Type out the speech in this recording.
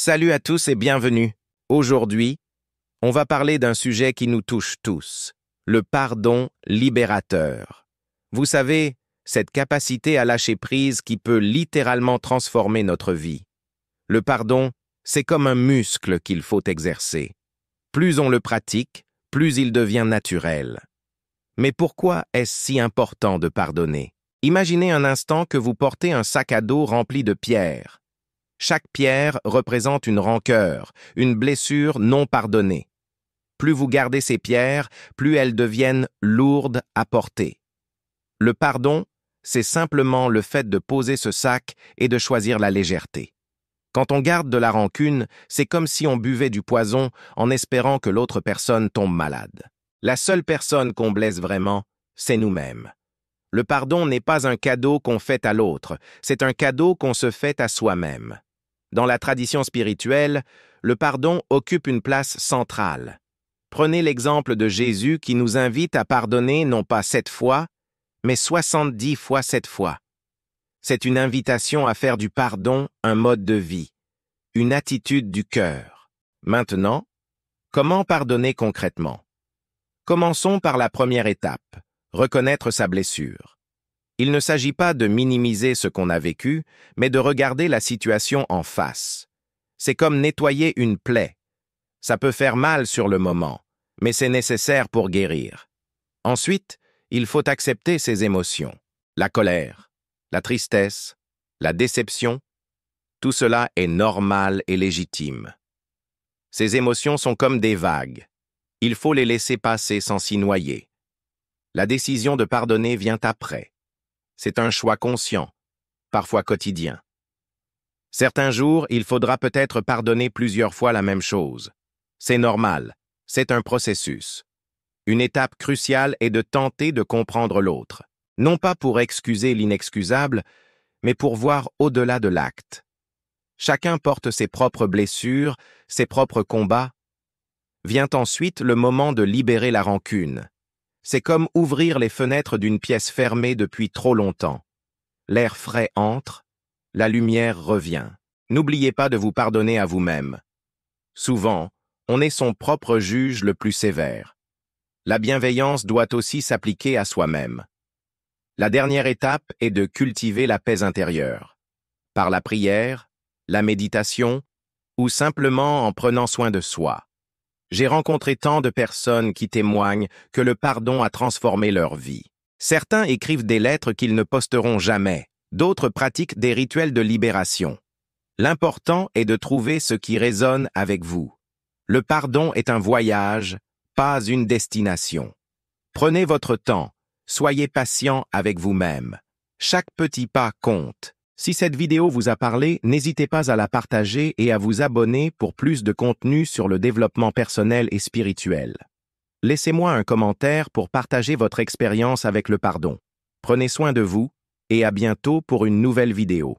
Salut à tous et bienvenue. Aujourd'hui, on va parler d'un sujet qui nous touche tous, le pardon libérateur. Vous savez, cette capacité à lâcher prise qui peut littéralement transformer notre vie. Le pardon, c'est comme un muscle qu'il faut exercer. Plus on le pratique, plus il devient naturel. Mais pourquoi est-ce si important de pardonner? Imaginez un instant que vous portez un sac à dos rempli de pierres. Chaque pierre représente une rancœur, une blessure non pardonnée. Plus vous gardez ces pierres, plus elles deviennent lourdes à porter. Le pardon, c'est simplement le fait de poser ce sac et de choisir la légèreté. Quand on garde de la rancune, c'est comme si on buvait du poison en espérant que l'autre personne tombe malade. La seule personne qu'on blesse vraiment, c'est nous-mêmes. Le pardon n'est pas un cadeau qu'on fait à l'autre, c'est un cadeau qu'on se fait à soi-même. Dans la tradition spirituelle, le pardon occupe une place centrale. Prenez l'exemple de Jésus qui nous invite à pardonner non pas 7 fois, mais 70 fois 7 fois. C'est une invitation à faire du pardon un mode de vie, une attitude du cœur. Maintenant, comment pardonner concrètement? Commençons par la première étape, reconnaître sa blessure. Il ne s'agit pas de minimiser ce qu'on a vécu, mais de regarder la situation en face. C'est comme nettoyer une plaie. Ça peut faire mal sur le moment, mais c'est nécessaire pour guérir. Ensuite, il faut accepter ses émotions. La colère, la tristesse, la déception, tout cela est normal et légitime. Ces émotions sont comme des vagues. Il faut les laisser passer sans s'y noyer. La décision de pardonner vient après. C'est un choix conscient, parfois quotidien. Certains jours, il faudra peut-être pardonner plusieurs fois la même chose. C'est normal, c'est un processus. Une étape cruciale est de tenter de comprendre l'autre, non pas pour excuser l'inexcusable, mais pour voir au-delà de l'acte. Chacun porte ses propres blessures, ses propres combats. Vient ensuite le moment de libérer la rancune. C'est comme ouvrir les fenêtres d'une pièce fermée depuis trop longtemps. L'air frais entre, la lumière revient. N'oubliez pas de vous pardonner à vous-même. Souvent, on est son propre juge le plus sévère. La bienveillance doit aussi s'appliquer à soi-même. La dernière étape est de cultiver la paix intérieure. Par la prière, la méditation, ou simplement en prenant soin de soi. J'ai rencontré tant de personnes qui témoignent que le pardon a transformé leur vie. Certains écrivent des lettres qu'ils ne posteront jamais, d'autres pratiquent des rituels de libération. L'important est de trouver ce qui résonne avec vous. Le pardon est un voyage, pas une destination. Prenez votre temps, soyez patient avec vous-même. Chaque petit pas compte. Si cette vidéo vous a parlé, n'hésitez pas à la partager et à vous abonner pour plus de contenu sur le développement personnel et spirituel. Laissez-moi un commentaire pour partager votre expérience avec le pardon. Prenez soin de vous et à bientôt pour une nouvelle vidéo.